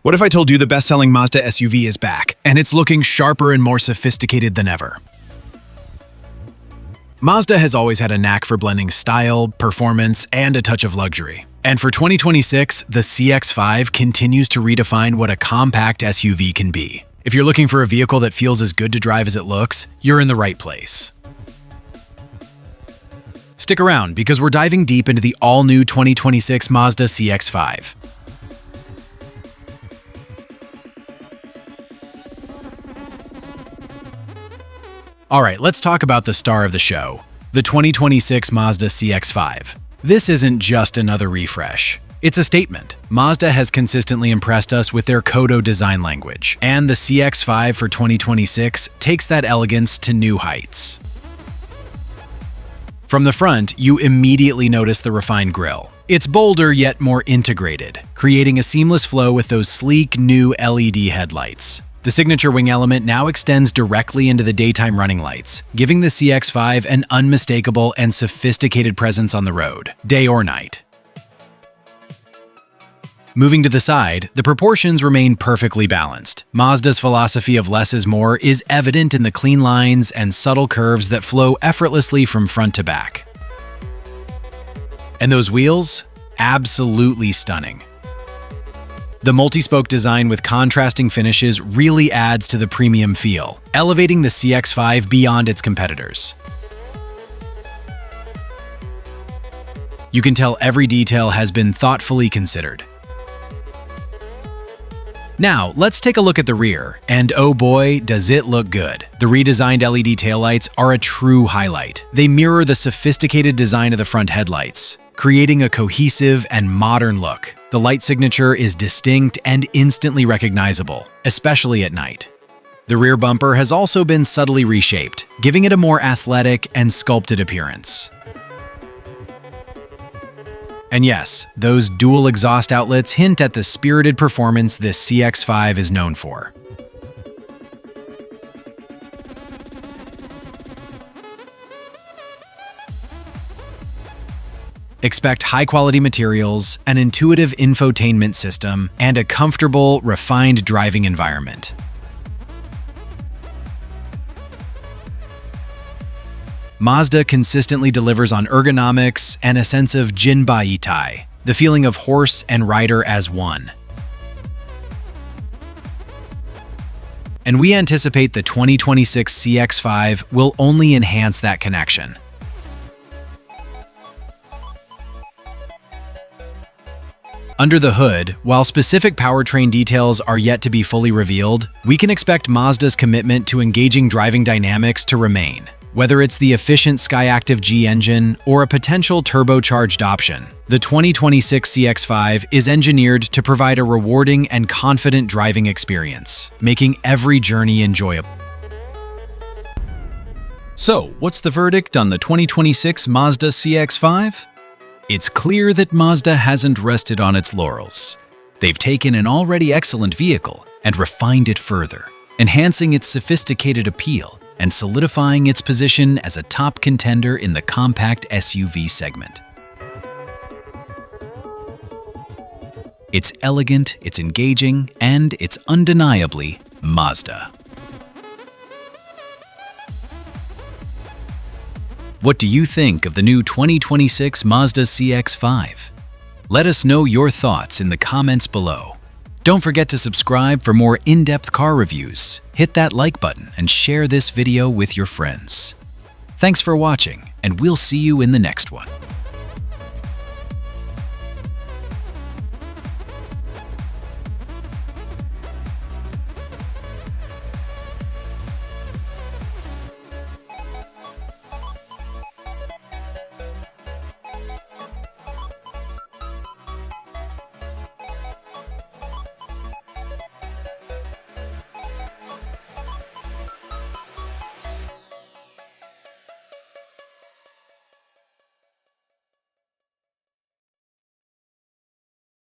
What if I told you the best-selling Mazda SUV is back, and it's looking sharper and more sophisticated than ever? Mazda has always had a knack for blending style, performance, and a touch of luxury. And for 2026, the CX-5 continues to redefine what a compact SUV can be. If you're looking for a vehicle that feels as good to drive as it looks, you're in the right place. Stick around because we're diving deep into the all-new 2026 Mazda CX-5. Alright, let's talk about the star of the show, the 2026 Mazda CX-5. This isn't just another refresh. It's a statement. Mazda has consistently impressed us with their Kodo design language, and the CX-5 for 2026 takes that elegance to new heights. From the front, you immediately notice the refined grille. It's bolder yet more integrated, creating a seamless flow with those sleek new LED headlights. The signature wing element now extends directly into the daytime running lights, giving the CX-5 an unmistakable and sophisticated presence on the road, day or night. Moving to the side, the proportions remain perfectly balanced. Mazda's philosophy of less is more is evident in the clean lines and subtle curves that flow effortlessly from front to back. And those wheels? Absolutely stunning. The multi-spoke design with contrasting finishes really adds to the premium feel, elevating the CX-5 beyond its competitors. You can tell every detail has been thoughtfully considered. Now, let's take a look at the rear, and oh boy, does it look good. The redesigned LED taillights are a true highlight. They mirror the sophisticated design of the front headlights, creating a cohesive and modern look. The light signature is distinct and instantly recognizable, especially at night. The rear bumper has also been subtly reshaped, giving it a more athletic and sculpted appearance. And yes, those dual exhaust outlets hint at the spirited performance this CX-5 is known for. Expect high-quality materials, an intuitive infotainment system, and a comfortable, refined driving environment. Mazda consistently delivers on ergonomics and a sense of jinbaitai, the feeling of horse and rider as one. And we anticipate the 2026 CX-5 will only enhance that connection. Under the hood, while specific powertrain details are yet to be fully revealed, we can expect Mazda's commitment to engaging driving dynamics to remain. Whether it's the efficient Skyactiv G engine or a potential turbocharged option, the 2026 CX-5 is engineered to provide a rewarding and confident driving experience, making every journey enjoyable. So, what's the verdict on the 2026 Mazda CX-5? It's clear that Mazda hasn't rested on its laurels. They've taken an already excellent vehicle and refined it further, enhancing its sophisticated appeal and solidifying its position as a top contender in the compact SUV segment. It's elegant, it's engaging, and it's undeniably Mazda. What do you think of the new 2026 Mazda CX-5? Let us know your thoughts in the comments below. Don't forget to subscribe for more in-depth car reviews. Hit that like button and share this video with your friends. Thanks for watching, and we'll see you in the next one.